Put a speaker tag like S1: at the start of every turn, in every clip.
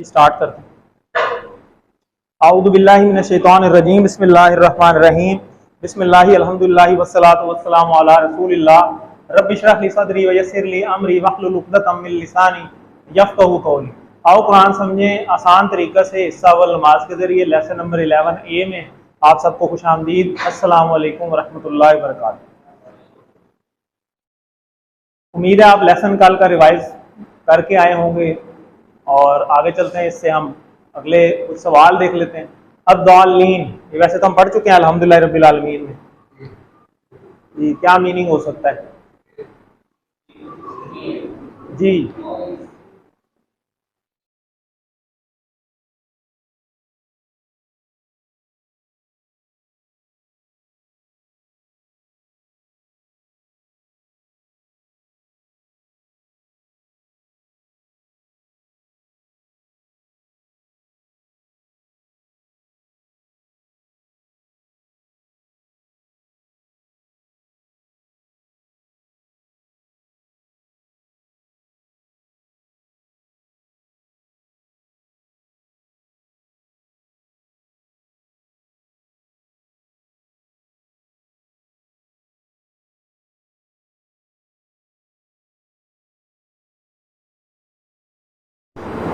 S1: Start करते हैं। आऊज़ु बिल्लाहि मिनश शैतानिर रजीम, बिस्मिल्लाहिर रहमानिर रहीम, बिस्मिल्लाहि अल्हम्दुलिल्लाहि वस्सलातु वस्सलामु अला रसूलिल्लाह, रब्बि इश्रह ली सदरी व यस्सिर ली अमरी वहलुल उक़दतम मिन लिसानी यफ़क़हू क़ौली। आओ कुरान समझें आसान तरीक़े से। हिस्सा अव्वल नमाज के ज़रिए लेसन नंबर 11A में आप सबको खुशामदीद। अस्सलामु अलैकुम व रहमतुल्लाहि व बरकातुहू। उम्मीद है आप लेसन कल का रिवाइज करके आए होंगे और आगे चलते हैं। इससे हम अगले कुछ सवाल देख लेते हैं। अद्दालीन, ये वैसे तो हम पढ़ चुके हैं अल्हम्दुलिल्लाह रब्बिल आलमीन में। जी, क्या मीनिंग हो सकता है? जी,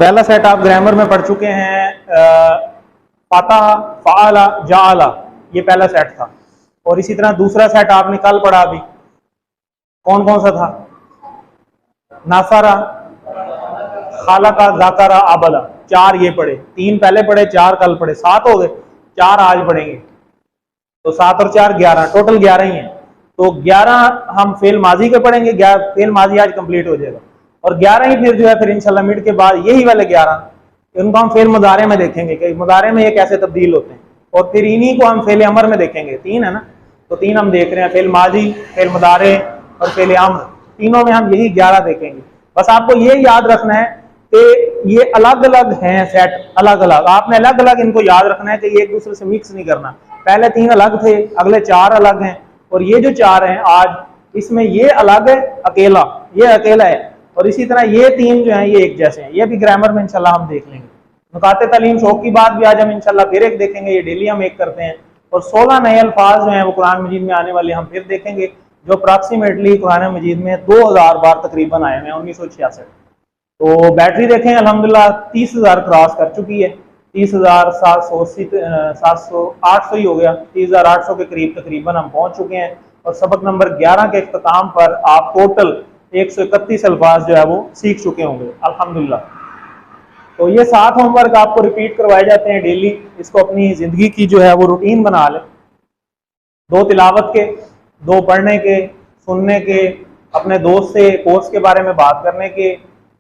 S1: पहला सेट आप ग्रामर में पढ़ चुके हैं। फतह, फ़अला, जअला, ये पहला सेट था। और इसी तरह दूसरा सेट आपने कल पढ़ा। अभी कौन कौन सा था? नासरा, खालका, ज़करा, अबला, चार ये पढ़े। तीन पहले पढ़े, चार कल पढ़े, 7 हो गए। 4 आज पढ़ेंगे, तो 7 और 4 11, टोटल 11 ही है। तो 11 हम फेल माजी के पढ़ेंगे। फेल माजी आज कंप्लीट हो जाएगा और 11 ही फिर जो है फिर इंशाल्लाह मिड के बाद यही वाले 11 इनको हम फेल मुदारे में देखेंगे कि मुदारे में ये कैसे तब्दील होते हैं। और फिर इन्हीं को हम फेल अमर में देखेंगे। 3 है ना, तो 3 हम देख रहे हैं, फेल माजी, फेल मुदारे और फेल अमर। तीनों में हम यही 11 देखेंगे। बस आपको ये याद रखना है कि ये अलग अलग हैं सेट, अलग अलग। आपने अलग अलग इनको याद रखना है कि ये एक दूसरे से मिक्स नहीं करना। पहले 3 अलग थे, अगले 4 अलग हैं, और ये जो 4 हैं आज, इसमें ये अलग है अकेला, ये अकेला है। और इसी तरह ये 3 जो हैं ये एक जैसे हैं। ये भी ग्रामर में इंशाल्लाह हम देख लेंगे। नुकाते तालीम शौक की बात भी आज हम इंशाल्लाह फिर एक देखेंगे। ये डेली हम एक करते हैं। और 16 नए अल्फाज जो हैं वो कुरान मजीद में आने वाले हम फिर देखेंगे, जो अप्रॉक्सीमेटली कुरान मजीद में 2000 बार तकरीबन आए हैं 1966। तो बैटरी देखें अल्हम्दुलिल्लाह 30,000 क्रॉस कर चुकी है। 30,780 800 ही हो गया। 30,800 के करीब तकरीबन हम पहुंच चुके हैं। और सबक नंबर 11 के इख्तिताम पर आप टोटल 131 अल्फाज जो है वो सीख चुके होंगे अल्हम्दुलिल्लाह। तो ये 7 होमवर्क आपको रिपीट करवाए जाते हैं डेली। इसको अपनी ज़िंदगी की जो है वो रूटीन बना लें। 2 तिलावत के, 2 पढ़ने के, सुनने के, अपने दोस्त से कोर्स के बारे में बात करने के,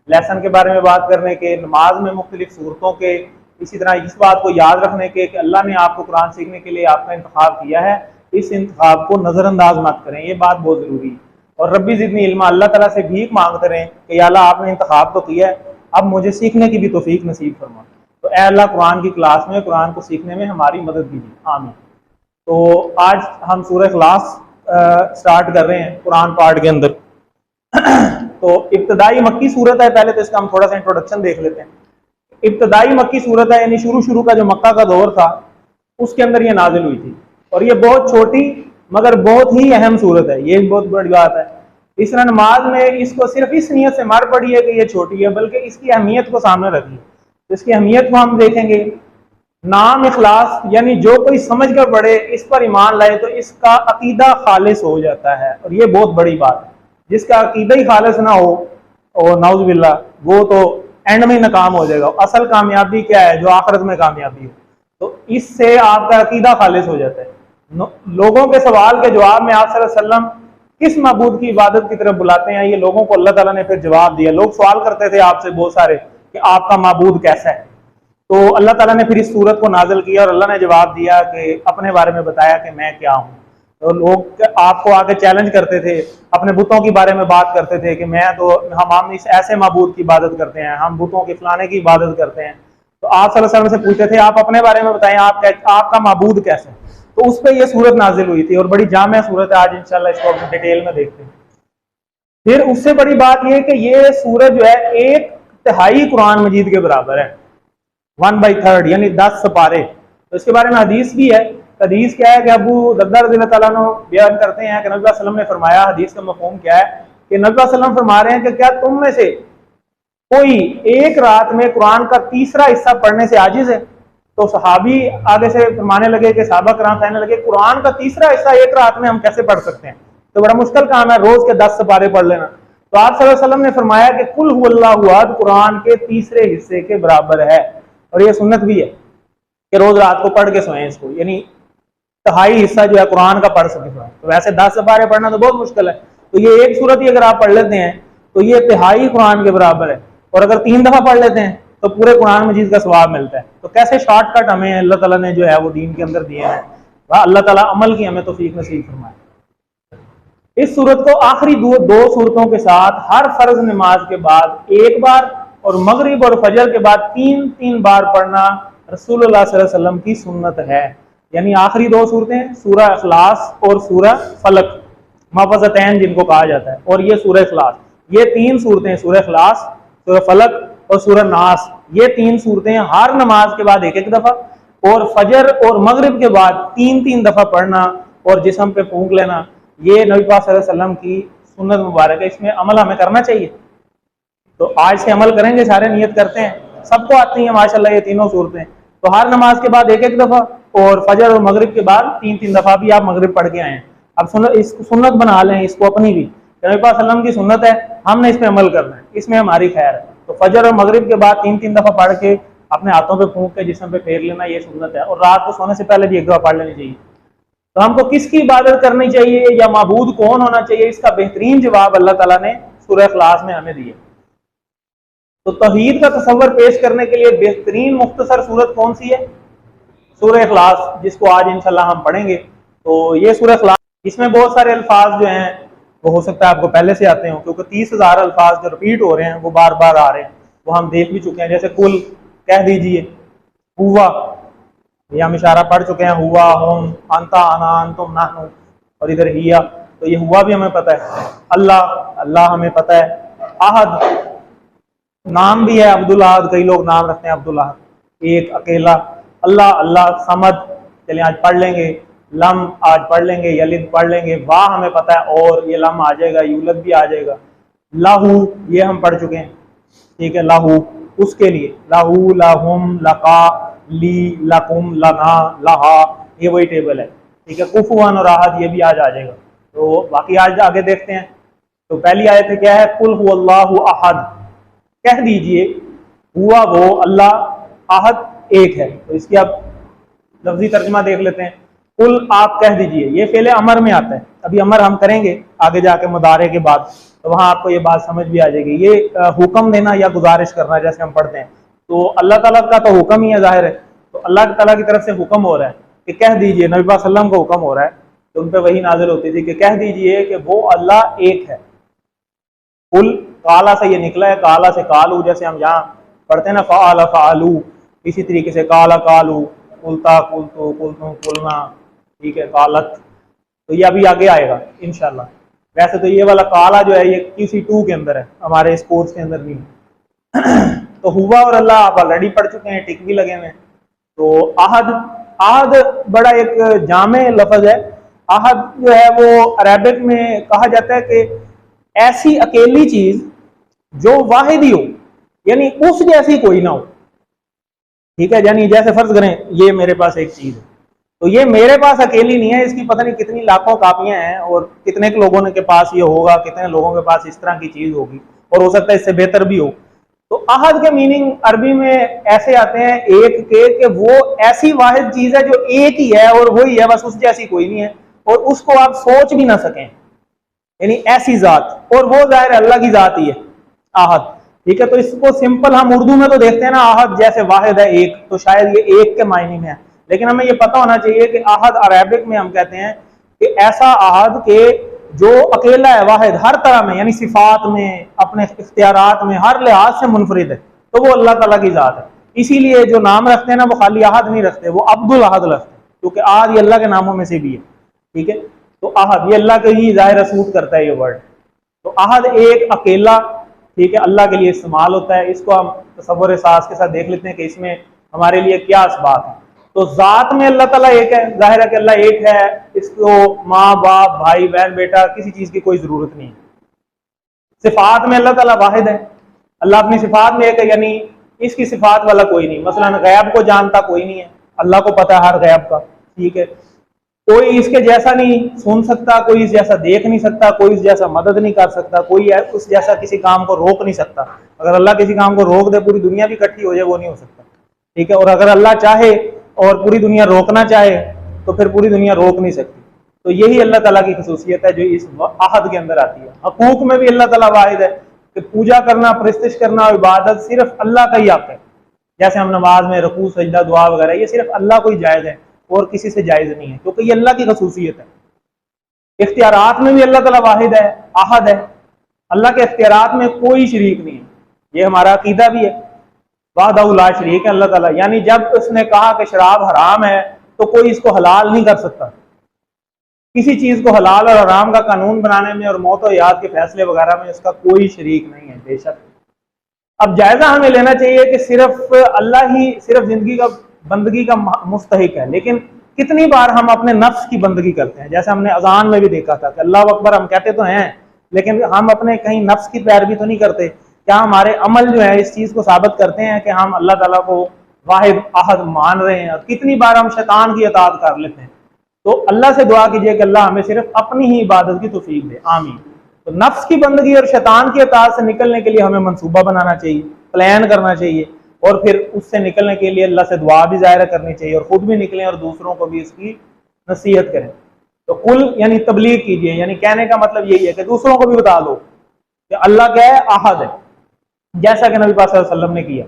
S1: लेसन के बारे में बात करने के, नमाज में मुख्तलिफ सूरतों के, इसी तरह इस बात को याद रखने के कि अल्लाह ने आपको कुरान सीखने के लिए आपका इंतखाब किया है, इस इंतखाब को नज़रअंदाज मत करें। ये बात बहुत ज़रूरी है। और रब्बी ज़िदनी इल्मा, अल्लाह ताला से भीख मांगते रहें कि या अल्लाह आपने इंतखाब तो किया है, अब मुझे सीखने की भी तौफीक नसीब फरमा। तो ए अल्लाह कुरान की क्लास में कुरान को सीखने में हमारी मदद कीजिए, आमीन। तो आज हम सूरह इखलास स्टार्ट कर रहे हैं कुरान पार्ट के अंदर। तो इब्तदाई मक्की सूरत है। पहले तो इसका हम थोड़ा सा इंट्रोडक्शन देख लेते हैं। इब्तदाई मक्की सूरत है, यानी शुरू का जो मक्का का दौर था उसके अंदर ये नाजिल हुई थी। और ये बहुत छोटी मगर बहुत ही अहम सूरत है। ये बहुत बड़ी बात है। इस तरह नमाज में इसको सिर्फ इस नीयत से मर पड़ी है कि ये छोटी है, बल्कि इसकी अहमियत को सामने रखिए। तो इसकी अहमियत को हम देखेंगे। नाम इखलास, यानी जो कोई समझ कर पढ़े, इस पर ईमान लाए, तो इसका अकीदा खालिस हो जाता है। और ये बहुत बड़ी बात है। जिसका अकीदा ही खालिस ना हो, और नाउज़ुबिल्लाह, वो तो एंड में नाकाम हो जाएगा। असल कामयाबी क्या है? जो आखिरत में कामयाबी है। तो इससे आपका अकीदा खालिस हो जाता है। लोगों के सवाल के जवाब में आप सल्लल्लाहु अलैहि वसल्लम किस माबूद की इबादत की तरफ बुलाते हैं, ये लोगों को अल्लाह ताला ने फिर जवाब दिया। लोग सवाल करते थे आपसे बहुत सारे कि आपका माबूद कैसा है। तो अल्लाह ताला ने फिर इस सूरत को नाजिल किया और अल्लाह ने जवाब दिया कि अपने बारे में बताया कि मैं क्या हूँ। तो लोग आपको आगे चैलेंज करते थे, अपने बुतों के बारे में बात करते थे कि हम इस ऐसे माबूद की इबादत करते हैं, हम बुतों के फलाने की इबादत करते हैं। तो आप सल्लल्लाहु अलैहि वसल्लम से पूछते थे आप अपने बारे में बताएं, आपका माबूद कैसे। तो उस पर यह सूरत नाजिल हुई थी और बड़ी जामे सूरत है। आज इंशाल्लाह इसको हम डिटेल में देखते हैं। फिर उससे बड़ी बात यह कि ये सूरत जो है 1/3 कुरान मजीद के बराबर है। 1/3 यानी 10 सपारे। तो इसके बारे में हदीस भी है। हदीस क्या है कि अबू दर्दा रज़ियल्लाहु ताला अन्हु बयान करते हैं कि नबी सल्लल्लाहु अलैहि वसल्लम ने फरमाया, हदीस का मफ़हूम क्या है कि नबी सल्लल्लाहु अलैहि वसल्लम फरमा रहे हैं कि क्या तुम में से कोई एक रात में कुरान का तीसरा हिस्सा पढ़ने से आजिज है? तो सहाबी आगे से फरमाने लगे कि सहाबा कराम कहने लगे, कुरान का तीसरा हिस्सा एक रात में हम कैसे पढ़ सकते हैं? तो बड़ा मुश्किल काम है रोज के 10 सपारे पढ़ लेना। तो आप सल्लल्लाहु अलैहि वसल्लम ने फरमाया कि कुल हुवल्लाहु अहद कुरान के तीसरे हिस्से के बराबर है। और ये सुन्नत भी है कि रोज रात को पढ़ के सोएं इसको, यानी तिहाई हिस्सा जो है कुरान का पढ़ सके सोएं। तो वैसे 10 सपारे पढ़ना तो बहुत मुश्किल है, तो ये एक सूरत ही अगर आप पढ़ लेते हैं तो ये तिहाई कुरान के बराबर है। और अगर 3 दफा पढ़ लेते हैं तो पूरे कुरान मजीद का सवाब मिलता है। तो कैसे शॉर्टकट हमें अल्लाह ताला ने जो है वो दीन के अंदर दिए हैं। वह अल्लाह ताला अमल की हमें तौफीक नसीब फरमाए। इस सूरत को आखिरी दो सूरतों के साथ हर फर्ज नमाज के बाद एक बार और मगरिब और फजर के बाद 3-3 बार पढ़ना रसूलुल्लाह सल्लल्लाहु अलैहि वसल्लम की सुन्नत है। यानी आखिरी 2 सूरतें सूरह इखलास और सूरह फलक, मुअव्वज़तैन जिनको कहा जाता है, और ये सूरह इखलास, ये 3 सूरतें, सूरह इखलास, सूरह फलक और सूरह नास, ये 3 सूरतें हर नमाज के बाद एक दफा और फजर और मगरिब के बाद 3-3 दफा पढ़ना और जिस्म पे फूंक लेना, ये नबी पाक सल्लल्लाहु अलैहि वसल्लम की सुन्नत मुबारक है। इसमें अमल हमें करना चाहिए। तो आज से अमल करेंगे, सारे नियत करते हैं, सबको आती है माशाल्लाह ये तीनों सूरतें। तो हर नमाज के बाद एक दफा और फजर और मगरिब के बाद 3-3 दफा भी आप मगरिब पढ़ के आए। अब इसको सुन्नत बना लें, इसको अपनी भी, नबी पाक सल्लल्लाहु अलैहि वसल्लम की सुन्नत है, हमने इस पे अमल करना है, इसमें हमारी खैर है। तो फजर और मगरिब के बाद 3-3 दफा पढ़ के अपने हाथों पे फूंक के जिस्म पे फेर लेना, ये सुन्नत है। और रात को सोने से पहले भी एक दफा पढ़ लेनी चाहिए। तो हमको किसकी इबादत करनी चाहिए या माबूद कौन होना चाहिए, इसका बेहतरीन जवाब अल्लाह ताला ने सूरह इखलास में हमें दिया। तो तौहीद का तसव्वुर पेश करने के लिए बेहतरीन मुख्तसर सूरत कौन सी है? सूरह इखलास, जिसको आज इंशाल्लाह हम पढ़ेंगे। तो ये सूरह इखलास, इसमें बहुत सारे अल्फाज जो हैं वो हो सकता है आपको पहले से आते हों, क्योंकि 30,000 अल्फाज जो रिपीट हो रहे हैं वो बार बार आ रहे हैं, वो हम देख भी चुके हैं। जैसे कुल कह दीजिए, हुआ ये हम इशारा पढ़ चुके हैं, हुआ, हम, अंता, अना, अंतुम, नहनु, और इधर हिया, तो ये हुआ भी हमें पता है। अल्लाह, अल्लाह हमें पता है। अहद नाम भी है, अब्दुल अहद, कई लोग नाम रखते हैं अब्दुल अहद, एक अकेला। अल्लाह, अल्लाह समद, चलिए आज पढ़ लेंगे। लम आज पढ़ लेंगे, यलिद पढ़ लेंगे। वाह हमें पता है, और ये लम आ जाएगा, यूलद भी आ जाएगा। लाहू ये हम पढ़ चुके हैं, ठीक है। लाहू उसके लिए, लाहू, लाहुम, लका, ली, लकुम, लना, लहा, ये वही टेबल है, ठीक है। कुफुआन और अहद ये भी आज आ जाएगा। तो बाकी आज आगे देखते हैं। तो पहली आयत क्या है? कुल हुवल्लाहु अहद, कह दीजिए हुआ वो अल्लाह, अहद एक है। तो इसकी आप लफ्जी तर्जुमा देख लेते हैं। कुल आप कह दीजिए, ये फेले अमर में आता है। अभी अमर हम करेंगे आगे जाके मुदारे के बाद, तो वहां आपको ये बात समझ भी आ जाएगी। ये हुक्म देना या गुजारिश करना, जैसे हम पढ़ते हैं, तो अल्लाह ताला का तो हुक्म ही है, जाहिर है। तो अल्लाह ताला की तरफ से हुक्म हो रहा है कि कह दीजिए, नबी पाक सल्लल्लाहु अलैहि वसल्लम को हुक्म हो रहा है, तो उन पर वही नाजिल होती थी कि कह दीजिए कि वो अल्लाह एक है। कुल काला से ये निकला है, काला से कालू, जैसे हम यहाँ पढ़ते हैं ना, फ़अला फ़अलू, इसी तरीके से काला कालू, कुलता कुलतु, कुलतुम कुलना, ठीक है, कालत। तो ये अभी आगे आएगा इंशाल्लाह। वैसे तो ये वाला काला जो है ये QC2 के अंदर है, हमारे इस कोर्स के अंदर नहीं। तो हुआ और अल्लाह आप ऑलरेडी पढ़ चुके हैं, टिक भी लगे हुए। तो अहद, अहद बड़ा एक जामे लफ्ज है। अहद जो है वो अरबिक में कहा जाता है कि ऐसी अकेली चीज जो वाहिद ही हो, यानी उस जैसी कोई ना हो, ठीक है। यानी जैसे फर्ज करें ये मेरे पास एक चीज है, तो ये मेरे पास अकेली नहीं है, इसकी पता नहीं कितनी लाखों कापियां हैं और कितने लोगों के पास ये होगा, कितने लोगों के पास इस तरह की चीज होगी, और हो सकता है इससे बेहतर भी हो। तो अहद के मीनिंग अरबी में ऐसे आते हैं एक के, कि वो ऐसी वाहिद चीज है जो एक ही है और वही है, बस उस जैसी कोई नहीं है और उसको आप सोच भी ना सकें, यानी ऐसी जात, और वो जाहिर अल्लाह की जात ही है आहद, ठीक है। तो इसको सिंपल हम उर्दू में तो देखते हैं ना, आहद जैसे वाहिद है एक, तो शायद ये एक के मायने में है, लेकिन हमें ये पता होना चाहिए कि आहद अरबिक में हम कहते हैं कि ऐसा आहद के जो अकेला है, वाहिद हर तरह में, यानी सिफात में, अपने इख्तियारात में, हर लिहाज से मुनफरिद है, तो वो अल्लाह ताला की जात है। इसीलिए जो नाम रखते हैं ना, वो खाली आहद नहीं रखते, वो अब्दुल अहद रखते हैं, क्योंकि आहद ये अल्लाह के नामों में से भी है, ठीक है। तो आहद ये अल्लाह के ही जाहिर सूट करता है ये वर्ड। तो आहद एक अकेला, ठीक है, अल्लाह के लिए इस्तेमाल होता है। इसको हम तसव्वुर सास के साथ देख लेते हैं कि इसमें हमारे लिए क्या असबाब है। तो जात में अल्लाह ताला एक है, जाहिर है कि अल्लाह एक है, इसको माँ बाप भाई बहन बेटा किसी चीज की कोई जरूरत नहीं है। सिफात में अल्लाह ताला वाहिद है, अल्लाह अपनी सिफात में एक है, यानी इसकी सिफात वाला कोई नहीं। मसलन गैब को जानता कोई नहीं है, अल्लाह को पता है हर गैब का, ठीक है। कोई इसके जैसा नहीं सुन सकता, कोई इस जैसा देख नहीं सकता, कोई इस जैसा मदद नहीं कर सकता, कोई उस जैसा किसी काम को रोक नहीं सकता। अगर अल्लाह किसी काम को रोक दे, पूरी दुनिया भी इकट्ठी हो जाए, वो नहीं हो सकता, ठीक है। और अगर अल्लाह चाहे और पूरी दुनिया रोकना चाहे तो फिर पूरी दुनिया रोक नहीं सकती। तो यही अल्लाह ताला की खसूसियत है जो इस आहद के अंदर आती है। हकूक में भी अल्लाह ताला वाहिद है कि पूजा करना, प्रस्तिश करना और इबादत सिर्फ अल्लाह का ही हक है। जैसे हम नमाज में रुकू सजदा दुआ वगैरह, ये सिर्फ अल्लाह को ही जायज़ है और किसी से जायज़ नहीं है, क्योंकि ये अल्लाह की खसूसियत है। इख्तियारात में भी अल्लाह ताला वाहिद है, आहद है। अल्लाह के इख्तियारात में कोई शरीक नहीं है, ये हमारा अकीदा भी है। वाहदहू ला शरीक है अल्लाह ताला, यानी जब उसने कहा कि शराब हराम है तो कोई इसको हलाल नहीं कर सकता। किसी चीज को हलाल और हराम का कानून बनाने में और मौत और याद के फैसले वगैरह में इसका कोई शरीक नहीं है, बेशक। अब जायजा हमें लेना चाहिए कि सिर्फ अल्लाह ही सिर्फ जिंदगी का बंदगी का मुस्तहिक है, लेकिन कितनी बार हम अपने नफ्स की बंदगी करते हैं। जैसे हमने अजान में भी देखा था कि अल्लाह अकबर हम कहते तो हैं, लेकिन हम अपने कहीं नफ्स की पैरवी तो नहीं करते। क्या हमारे अमल जो है इस चीज को साबित करते हैं कि हम अल्लाह ताला को वाहिद अहद मान रहे हैं? और कितनी बार हम शैतान की इताअत कर लेते हैं। तो अल्लाह से दुआ कीजिए कि अल्लाह हमें सिर्फ अपनी ही इबादत की तौफीक दे, आमीन। तो नफ्स की बंदगी और शैतान की इताअत से निकलने के लिए हमें मंसूबा बनाना चाहिए, प्लान करना चाहिए, और फिर उससे निकलने के लिए अल्लाह से दुआ भी ज़ाहिर करनी चाहिए, और खुद भी निकलें और दूसरों को भी इसकी नसीहत करें। तो कुल यानी तबलीग कीजिए, यानी कहने का मतलब यही है कि दूसरों को भी बता दो कि अल्लाह क्या है, आहद है, जैसा कि नबी पाक सल्लल्लाहु अलैहि वसल्लम ने किया।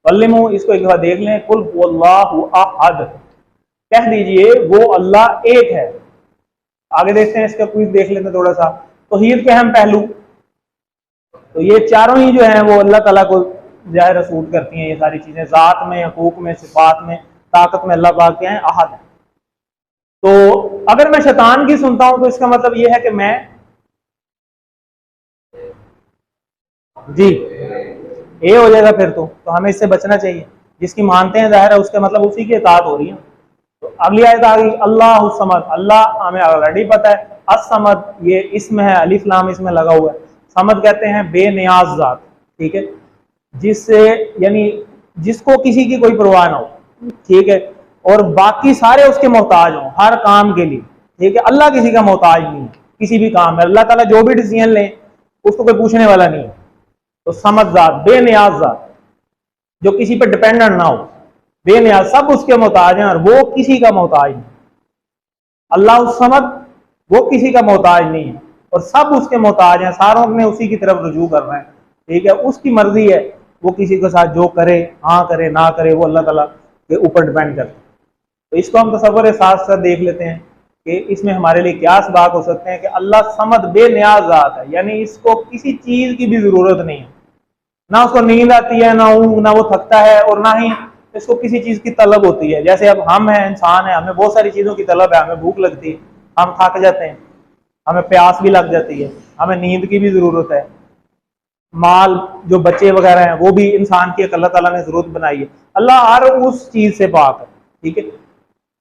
S1: वल्लिमू, इसको एक बार देख लें, कुल हुवल्लाहु अहद, कह दीजिए वो अल्लाह एक है। आगे देखते हैं, इसका क्विज देख लेते हैं थोड़ा सा। तौहीद के अहम पहलू, तो ये चारों ही जो है वो अल्लाह ताला को ज़ाहिर सूट करती हैं। ये सारी चीजें ज़ात में, हकूक में, सिफात में, ताकत में अल्लाह पाक क्या है, अहद है। तो अगर मैं शैतान की सुनता हूं तो इसका मतलब ये है कि मैं जी ये हो जाएगा फिर तो हमें इससे बचना चाहिए। जिसकी मानते हैं ज़ाहिर है उसके मतलब उसी की इताअत हो रही है। तो अगली आयत आ गई, अल्लाह समद, अल्लाह हमें ऑलरेडी पता है। असमद ये इसम है, अलिफ लाम इसमें लगा हुआ है। समद कहते हैं बेनियाज जात, ठीक है, जिससे यानी जिसको किसी की कोई परवाह ना हो, ठीक है, और बाकी सारे उसके मोहताज हों हर काम के लिए, ठीक है। अल्लाह किसी का मोहताज नहीं है किसी भी काम में। अल्लाह ताला जो भी डिसीजन ले उसको कोई पूछने वाला नहीं है। तो समद जात, बेनियाज जात, जो किसी पर डिपेंडेंट ना हो, बेनियाज, सब उसके मोहताज हैं और वो किसी का मोहताज नहीं। अल्लाह समद, वो किसी का मोहताज नहीं है और सब उसके मोहताज हैं, सारों ने उसी की तरफ रुजू करना है, ठीक है। उसकी मर्जी है, वो किसी के साथ जो करे, हाँ करे ना करे, वो अल्लाह ताला के ऊपर डिपेंड करता है। तो इसको हम तसव्वुर साथ साथ देख लेते हैं कि इसमें हमारे लिए क्या असबाब हो सकते हैं कि अल्लाह समद बेनियाज जात है, यानी इसको किसी चीज की भी जरूरत नहीं है। ना उसको नींद आती है, ना वो थकता है, और ना ही इसको किसी चीज की तलब होती है। जैसे अब हम हैं, इंसान है, हमें बहुत सारी चीजों की तलब है, हमें भूख लगती है, हम थक जाते हैं, हमें प्यास भी लग जाती है, हमें नींद की भी जरूरत है। माल जो बच्चे वगैरह हैं वो भी इंसान की एक अल्लाह ताला ने जरूरत बनाई है। अल्लाह हर उस चीज से पाक है, ठीक है।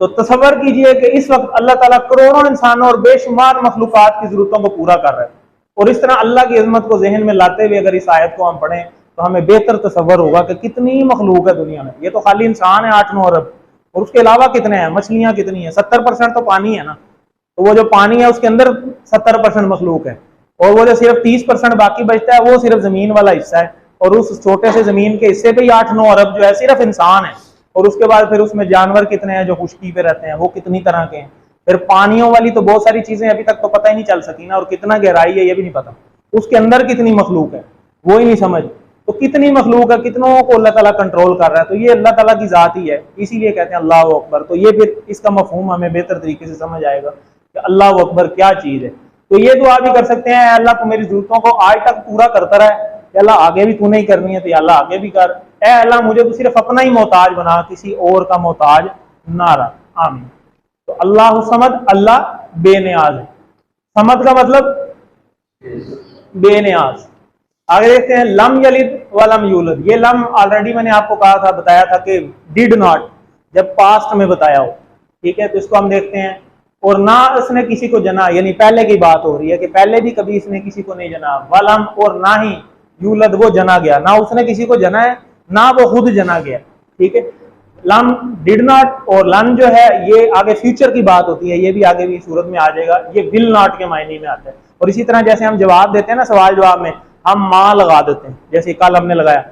S1: तो तसव्वुर कीजिए कि इस वक्त अल्लाह ताला करोड़ों इंसानों और बेशुमार मखलूकात की जरूरतों को पूरा कर रहा है। और इस तरह अल्लाह की इज़्ज़त को जहन में लाते हुए अगर इस आयत को हम पढ़ें तो हमें बेहतर तसव्वुर होगा कि कितनी मखलूक है दुनिया में। ये तो खाली इंसान है 8-9 अरब, और उसके अलावा कितने हैं, मछलियां कितनी हैं, 70% तो पानी है ना। तो वो जो पानी है उसके अंदर 70% मखलूक है, और वो जो सिर्फ 30% बाकी बचता है वो सिर्फ जमीन वाला हिस्सा है। और उस छोटे से जमीन के हिस्से पे ही 8-9 अरब जो है सिर्फ इंसान है। और उसके बाद फिर उसमें जानवर कितने हैं जो खुश्की पे रहते हैं, वो कितनी तरह के हैं। फिर पानियों वाली तो बहुत सारी चीजें अभी तक तो पता ही नहीं चल सकी ना, और कितना गहराई है ये भी नहीं पता, उसके अंदर कितनी मखलूक है वो ही नहीं समझ। तो कितनी मखलूक है, कितनों को अल्लाह ताला कंट्रोल कर रहा है, तो ये अल्लाह ताला की जात ही है, इसीलिए कहते हैं अल्लाह अकबर। तो ये फिर इसका मफहूम हमें बेहतर तरीके से समझ आएगा कि अल्लाह अकबर क्या चीज है। तो ये दुआ भी कर सकते हैं, अल्लाह तू मेरी जरूरतों को आज तक पूरा करता रहा, अल्लाह आगे भी तूने ही करनी है, तो अल्लाह आगे भी कर, ए अल्लाह मुझे तो सिर्फ अपना ही मोहताज बना, किसी और का मोहताज ना रहा, आमीन। तो अल्लाह समद, अल्लाह बेनियाज है। समद का मतलब बेनियाज। आगे देखते हैं, लम यलिद वलम यूलद, ये लम ऑलरेडी मैंने आपको कहा था, बताया था कि डिड नॉट जब पास्ट में बताया हो, ठीक है। तो इसको हम देखते हैं, और ना इसने किसी को जना, यानी पहले की बात हो रही है कि पहले भी कभी इसने किसी को नहीं जना। वलम, और ना ही यूलद वो जना गया, ना उसने किसी को जना है ना वो खुद जना गया, ठीक है। लम डिड नॉट और लन जो है ये आगे फ्यूचर की बात होती है, ये भी आगे भी सूरत में आ जाएगा, ये विल नॉट के मायने में आता है। और इसी तरह जैसे हम जवाब देते हैं ना सवाल जवाब में, हम माँ लगा देते हैं, जैसे कल हमने लगाया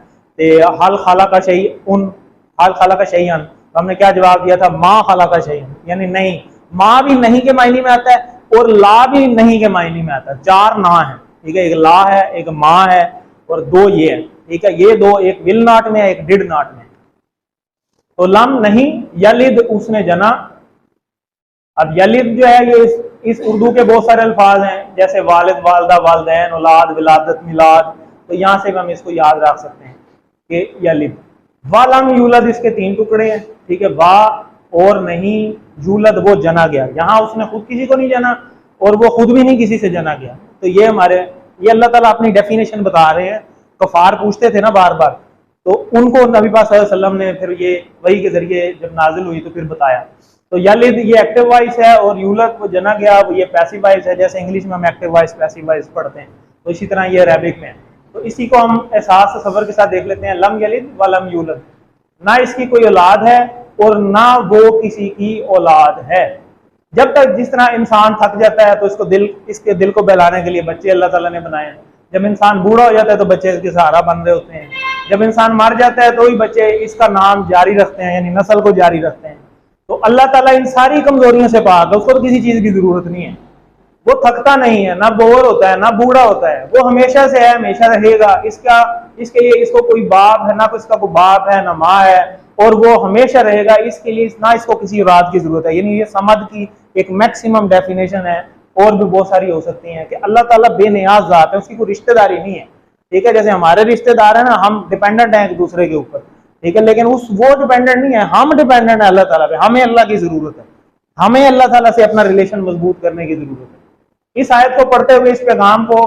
S1: हल खाला का शही उन, हल खाला का शही अन, तो हमने क्या जवाब दिया था, माँ खाला का शही, यानी नहीं। माँ भी नहीं के मायने में आता है और ला भी नहीं के मायने में आता है, चार ना है, ठीक है। एक ला है, एक माँ है और दो ये है, ठीक है। ये दो, एक विल नॉट में है, एक डिड नॉट में। तो लम नहीं, यलिद उसने जना। अब यलिद जो है ये इस उर्दू के बहुत सारे अल्फाज हैं, जैसे वालिद, वालदा, वालदैन, औलाद, विलादत, मिलाद, तो यहां से हम इसको याद रख सकते हैं कि यलिद। वालम यूलद, इसके तीन टुकड़े हैं, ठीक है। वा और नहीं, यूलद वो जना गया, यहाँ उसने खुद किसी को नहीं जना और वो खुद भी नहीं किसी से जना गया। तो ये हमारे, ये अल्लाह ताला अपनी डेफिनेशन बता रहे हैं। कफार पूछते थे ना बार बार, तो उनको नबी पाक सल्लल्लाहु अलैहि वसल्लम ने फिर ये वही के जरिए जब नाजिल हुई तो फिर बताया। तो यलिद ये एक्टिव वॉइस है और यूलद वो जना गया वो ये पैसिव वॉइस है, जैसे इंग्लिश में हम एक्टिव वॉइस पैसिव वॉइस पढ़ते हैं, तो इसी तरह ये अरबिक में है। तो इसी को हम एहसास सबर के साथ देख लेते हैं। लम यलिद व लम यूलद, ना इसकी कोई औलाद है और ना वो किसी की औलाद है। जब तक जिस तरह इंसान थक जाता है तो इसके दिल को बहलाने के लिए बच्चे अल्लाह ताला ने बनाए हैं। जब इंसान बूढ़ा हो जाता है तो बच्चे इसके सहारा बन रहे होते हैं। जब इंसान मर जाता है तो ही बच्चे इसका नाम जारी रखते हैं, यानी नस्ल को जारी रखते हैं। तो अल्लाह ताला इन सारी कमजोरियों से पाक है, उसको तो किसी चीज की जरूरत नहीं है। वो थकता नहीं है, ना बोर होता है, ना बूढ़ा होता है, वो हमेशा से है, हमेशा रहेगा। इसके लिए इसको कोई बाप है ना, इसका कोई बाप है ना माँ है, और वो हमेशा रहेगा। इसके लिए ना इसको किसी औलाद की जरूरत है। यानी ये समद की एक मैक्सिमम डेफिनेशन है, और भी बहुत सारी हो सकती हैं कि अल्लाह ताला बेनियाज ज़ात है, उसकी कोई रिश्तेदारी नहीं है, ठीक है। जैसे हमारे रिश्तेदार है ना, हम डिपेंडेंट हैं एक दूसरे के ऊपर, ठीक है, लेकिन वो डिपेंडेंट नहीं है, हम डिपेंडेंट है अल्लाह ताला पे। हमें अल्लाह की जरूरत है, हमें अल्लाह ताला से अपना रिलेशन मजबूत करने की जरूरत है। इस आयत को पढ़ते हुए इस पैगाम को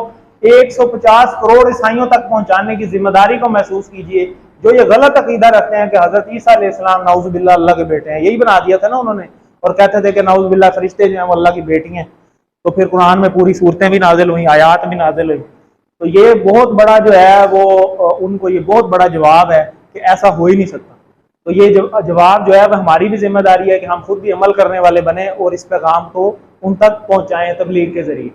S1: 150 करोड़ ईसाइयों तक पहुंचाने की जिम्मेदारी को महसूस कीजिए, जो ये गलत अकीदा रखते हैं कि हजरत ईसा अलैहिस्सलाम नाउजुबिल्लाह अल्लाह के बेटे हैं। यही बना दिया था ना उन्होंने, और कहते थे कि नाउजुबिल्लाह फरिश्ते जो हैं वो अल्लाह की बेटी हैं। तो फिर कुरान में पूरी सूरतें भी नाजिल हुई, आयात भी नाजिल हुई। तो ये बहुत बड़ा जो है वो उनको ये बहुत बड़ा जवाब है कि ऐसा हो ही नहीं सकता। तो ये जवाब जो है वह हमारी भी जिम्मेदारी है कि हम खुद भी अमल करने वाले बने और इस पैगाम को उन तक पहुंचाएं तबलीग के जरिए।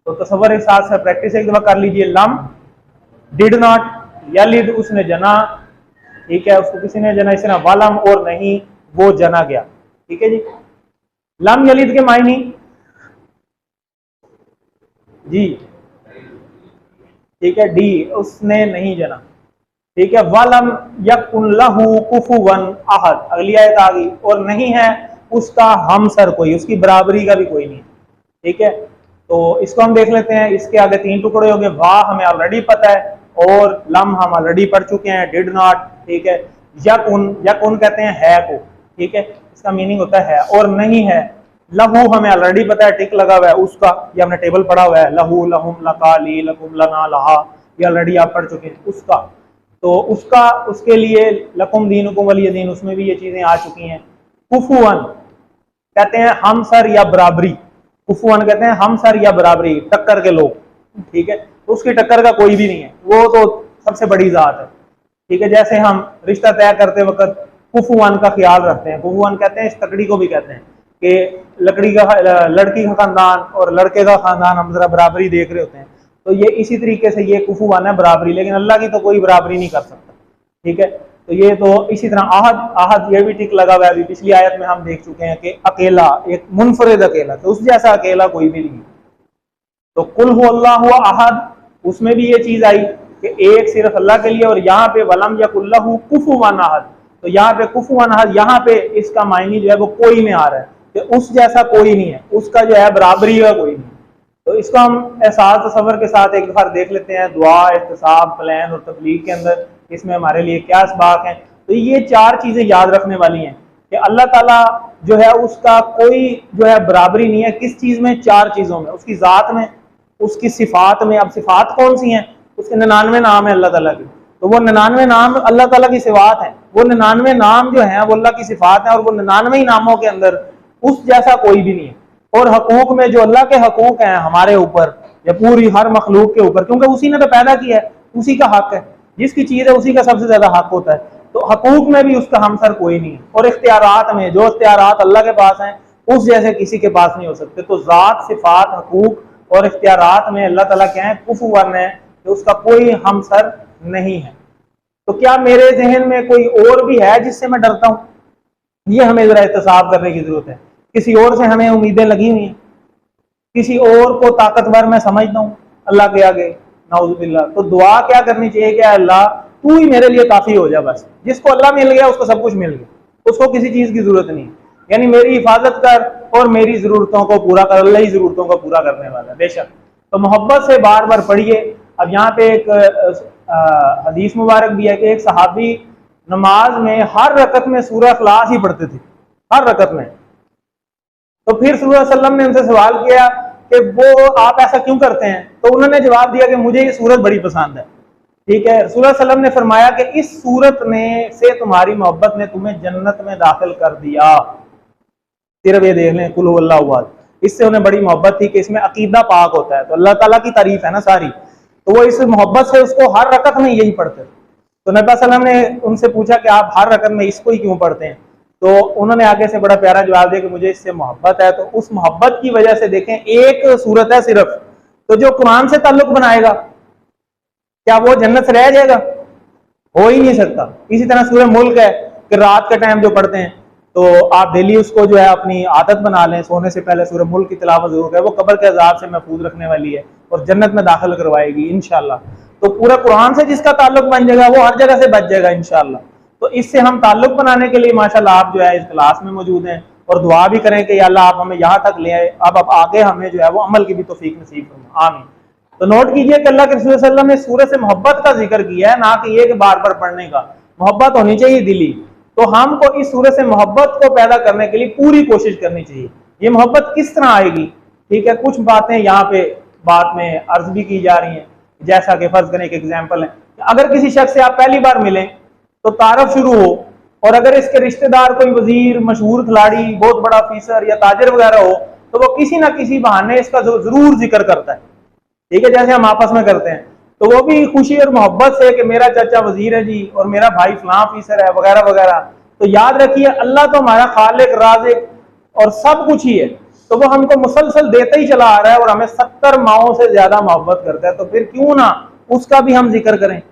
S1: तो तसव्वुर के साथ से प्रैक्टिस एक दफा कर लीजिए। लम डिड नॉट, यलिद उसने जना, ठीक है, उसको किसी ने जना, इसी तरह वलम और नहीं वो जना गया, ठीक है जी। लम यलिद के मायने जी, ठीक है, डी उसने नहीं जना, ठीक है। वलम यकुन लहू कुफुवन अहद, अगली आयत आ गई, और नहीं है उसका हमसर कोई, उसकी बराबरी का भी कोई नहीं, ठीक है। तो इसको हम देख लेते हैं। इसके आगे तीन टुकड़े हो गए, वाह हमें ऑलरेडी पता है और लम हम ऑलरेडी पढ़ चुके हैं, डिड नॉट, ठीक है। यकुन, यकुन कहते हैं है को, ठीक है, इसका मीनिंग होता है और नहीं है। लहू हमें ऑलरेडी पता है, टिक लगा हुआ है उसका, ये हमने टेबल पढ़ा हुआ है, लहू, लहुम, लका, ली, लकुम, लना, लहा, ये ऑलरेडी आप पढ़ चुके हैं। उसका, तो उसका, उसके लिए लकुम दीनुकुम वलिय दीन, उसमें भी ये चीजें आ चुकी हैं। कुफुवन कहते हैं हम सर या बराबरी, कुफुवन कहते हैं हम सर या बराबरी, टक्कर के लोग, ठीक है। तो उसकी टक्कर का कोई भी नहीं है, वो तो सबसे बड़ी जात है, ठीक है। जैसे हम रिश्ता तय करते वक्त कुफुवन का ख्याल रखते हैं, कुफुवन कहते हैं इस तकड़ी को भी कहते हैं कि लड़की का खानदान और लड़के का खानदान हम जरा बराबरी देख रहे होते हैं। तो ये इसी तरीके से ये कुफुवन है, बराबरी, लेकिन अल्लाह की तो कोई बराबरी नहीं कर सकता, ठीक है। तो ये तो इसी तरह आहद, आहद ये भी टिक लगा हुआ है। अभी पिछली आयत में हम देख चुके हैं कि अकेला, एक मुनफरिद अकेला, तो उस जैसा अकेला कोई भी नहीं। तो कुल हु अल्लाहु अहद, उसमें भी ये चीज आई कि एक सिर्फ अल्लाह के लिए, और यहाँ पे वलम यकुल्लहु कुफुवन अहद, तो यहाँ पे कुफुवन अहद, यहाँ पे इसका मायने जो है वो कोई में आ रहा है कि उस जैसा कोई नहीं है, उसका जो है बराबरी का कोई नहीं। तो इसको हम एहसास तसव्वुर के साथ एक बार देख लेते हैं। दुआ, एहतिसाब, प्लान और तबलीग के अंदर इसमें हमारे लिए क्या असबाक हैं। तो ये चार चीजें याद रखने वाली हैं कि अल्लाह ताला जो है उसका कोई जो है बराबरी नहीं है। किस चीज में? चार चीजों में, उसकी जात में, उसकी सिफात में। अब सिफात कौन सी हैं? उसके 99 नाम है अल्लाह ताला की, तो वो 99 नाम अल्लाह ताला की सिफात है, वो 99 नाम जो है वो अल्लाह की सिफात है, और वो 99 ही नामों के अंदर उस जैसा कोई भी नहीं है। और हकूक में जो अल्लाह के हकूक हैं हमारे ऊपर या पूरी हर मखलूक के ऊपर, क्योंकि उसी ने तो पैदा किया है, उसी का हक है, जिसकी चीज है उसी का सबसे ज्यादा हक होता है। तो हकूक में भी उसका हमसर कोई नहीं है, और इख्तियारात में जो इख्तियारात अल्लाह के पास हैं उस जैसे किसी के पास नहीं हो सकते। तो जात, सिफात, हकूक और इख्तियारात में अल्लाह ताला क्या है, कुफुवन है, कि उसका कोई हमसर नहीं है। तो क्या मेरे जहन में कोई और भी है जिससे मैं डरता हूं? ये हमें जरा एहतसाब करने की जरूरत है। किसी और से हमें उम्मीदें लगी हुई हैं, किसी और को ताकतवर मैं समझता हूँ अल्लाह के आगे, नाउजुबिल्लाह। तो दुआ क्या करनी चाहिए कि अल्लाह तू ही मेरे लिए काफी हो जा। बस जिसको अल्लाह मिल गया उसको सब कुछ मिल गया, उसको किसी चीज की जरूरत नहीं। यानी मेरी हिफाजत कर और मेरी जरूरतों को पूरा कर, अल्लाह ही जरूरतों को पूरा करने वाला है बेशक। तो मोहब्बत से बार बार पढ़िए। अब यहाँ पे एक हदीस मुबारक भी है कि एक सहाबी नमाज में हर रकत में सूरह इखलास ही पढ़ते थे, हर रकत में। तो फिर रसूलुल्लाह सल्लल्लाहु अलैहि वसल्लम ने उनसे सवाल किया कि वो आप ऐसा क्यों करते हैं? तो उन्होंने जवाब दिया कि मुझे ये सूरत बड़ी पसंद है। ठीक है, रसूलुल्लाह सल्लल्लाहु अलैहि वसल्लम ने फरमाया कि इस सूरत में से तुम्हारी मोहब्बत ने तुम्हें जन्नत में दाखिल कर दिया। सिर्फ ये देख लें, कुल हुवल्लाहु अहद, इससे उन्हें बड़ी मोहब्बत थी कि इसमें अकीदा पाक होता है। तो अल्लाह ताला की तारीफ है ना सारी, तो वो इस मोहब्बत से उसको हर रकत में यही पढ़ते थे। तो नबी सल्लल्लाहु अलैहि वसल्लम ने उनसे पूछा कि आप हर रकत में इसको ही क्यों पढ़ते हैं? तो उन्होंने आगे से बड़ा प्यारा जवाब दिया कि मुझे इससे मोहब्बत है। तो उस मोहब्बत की वजह से देखें, एक सूरत है सिर्फ, तो जो कुरान से ताल्लुक बनाएगा क्या वो जन्नत से रह जाएगा? हो ही नहीं सकता। इसी तरह सूरह मुल्क है कि रात के टाइम जो पढ़ते हैं, तो आप डेली उसको जो है अपनी आदत बना लें, सोने से पहले सूरह मुल्क की तिलावत जरूर करें। वो कब्र के अजाब से महफूज रखने वाली है और जन्नत में दाखिल करवाएगी इंशाल्लाह। तो पूरा कुरान से जिसका ताल्लुक बन जाएगा वो हर जगह से बच जाएगा इंशाल्लाह। तो इससे हम ताल्लुक बनाने के लिए माशाल्लाह आप जो है इस क्लास में मौजूद हैं, और दुआ भी करें कि अल्लाह आप हमें यहाँ तक ले आए। अब आगे हमें जो है वो अमल की भी तौफीक नसीब फरमाए, आमीन। तो नोट कीजिए कि अल्लाह के रसूल सल्लल्लाहु अलैहि वसल्लम ने सूरत से मोहब्बत का जिक्र किया है, ना कि ये कि बार बार पढ़ने का। मोहब्बत होनी चाहिए दिली। तो हमको इस सूरत से मोहब्बत को पैदा करने के लिए पूरी कोशिश करनी चाहिए। ये मोहब्बत किस तरह आएगी? ठीक है, कुछ बातें यहाँ पे बात में अर्ज भी की जा रही हैं। जैसा कि फर्ज करें एक एग्जाम्पल है, अगर किसी शख्स से आप पहली बार मिलें तो तारफ शुरू हो, और अगर इसके रिश्तेदार कोई वजीर, मशहूर खिलाड़ी, बहुत बड़ा ऑफिसर या ताजर वगैरह हो, तो वो किसी ना किसी बहाने इसका जरूर जिक्र करता है। ठीक है, जैसे हम आपस में करते हैं, तो वो भी खुशी और मोहब्बत से कि मेरा चाचा वजीर है जी और मेरा भाई फलां ऑफिसर है वगैरह वगैरह। तो याद रखिए अल्लाह तो हमारा खालिक, राज़िक और सब कुछ ही है, तो वो हमको मुसलसल देता ही चला आ रहा है और हमें 70 माओं से ज्यादा मोहब्बत करता है। तो फिर क्यों ना उसका भी हम जिक्र करें।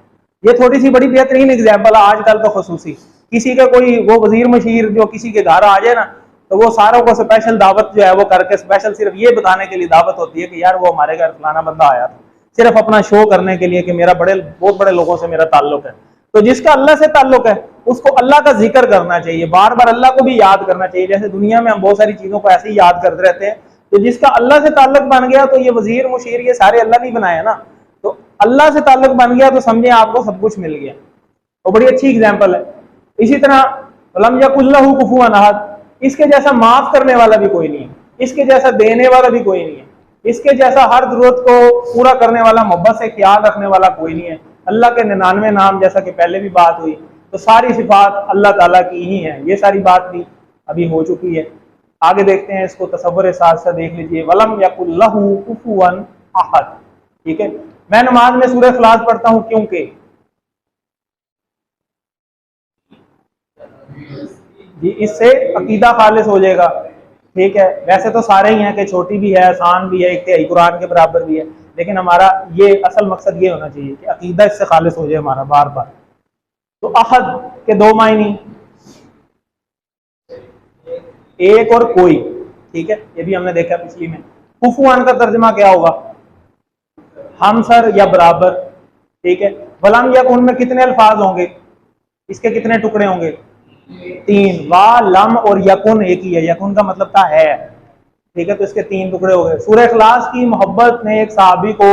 S1: ये थोड़ी सी बड़ी बेहतरीन एग्जाम्पल है आजकल तो खसूसी। किसी का कोई वो वजीर मशीर जो किसी के घर आ जाए ना, तो वो सारों को स्पेशल दावत जो है वो करके, स्पेशल सिर्फ ये बताने के लिए दावत होती है कि यार वो हमारे घर फलाना बंदा आया था, सिर्फ अपना शो करने के लिए कि मेरा बहुत बड़े लोगों से मेरा ताल्लुक है। तो जिसका अल्लाह से ताल्लुक है उसको अल्लाह का जिक्र करना चाहिए, बार बार अल्लाह को भी याद करना चाहिए। जैसे दुनिया में हम बहुत सारी चीजों को ऐसे ही याद करते रहते हैं, तो जिसका अल्लाह से ताल्लुक बन गया, तो ये वजीर मुशीर ये सारे अल्लाह नहीं बनाया ना, तो अल्लाह से ताल्लुक बन गया तो समझे आपको सब कुछ मिल गया। तो बड़ी अच्छी एग्जाम्पल है। इसी तरह लम यकुल्लहु कुफुवन अहद, इसके जैसा माफ करने वाला भी कोई नहीं है, इसके जैसा देने वाला भी कोई नहीं है, इसके जैसा हर जरूरत को पूरा करने वाला, मोहब्बत से ख्याल रखने वाला कोई नहीं है। अल्लाह के 99 नाम, जैसा कि पहले भी बात हुई, तो सारी सिफात अल्लाह ताला की ही है। ये सारी बात भी अभी हो चुकी है। आगे देखते हैं, इसको तसव्वुर साथ साथ देख लीजिए। वलम यकुल्लहु कुफुवन अहद। ठीक है, मैं नमाज में सूरह इखलास पढ़ता हूं क्योंकि जी इससे अकीदा खालिस हो जाएगा। ठीक है, वैसे तो सारे ही हैं कि छोटी भी है, आसान भी है, एक तिहाई कुरान के बराबर भी है, लेकिन हमारा ये असल मकसद ये होना चाहिए कि अकीदा इससे खालिस हो जाए हमारा बार बार। तो अहद के दो मायने, एक और कोई। ठीक है, ये भी हमने देखा पिछली में। कुफुआन का तर्जमा क्या होगा? हमसर या बराबर। ठीक है, वलम यकुन में कितने अल्फाज होंगे? इसके कितने टुकड़े होंगे? 3। वा, लम और यकुन एक ही है, यकुन का मतलब था है। ठीक है, तो इसके 3 टुकड़े हो गए। सूरह इखलास की मोहब्बत ने एक सहाबी को,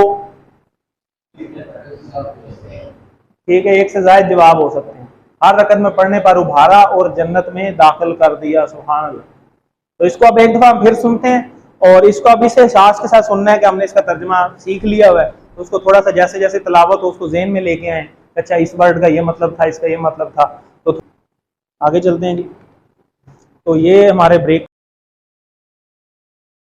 S1: ठीक है, एक से ज्यादा जवाब हो सकते हैं, हर रकत में पढ़ने पर उभारा और जन्नत में दाखिल कर दिया। सुभान अल्लाह। तो इसको अब एक दफा फिर सुनते हैं, और इसको अब इसे सास के साथ सुनना है कि हमने इसका तर्जुमा सीख लिया हुआ है, तो उसको थोड़ा सा जैसे जैसे तिलावत हो उसको ज़हन में लेके आए, अच्छा इस वर्ड का ये मतलब था, इसका ये मतलब था। तो आगे चलते हैं जी। तो ये हमारे ब्रेक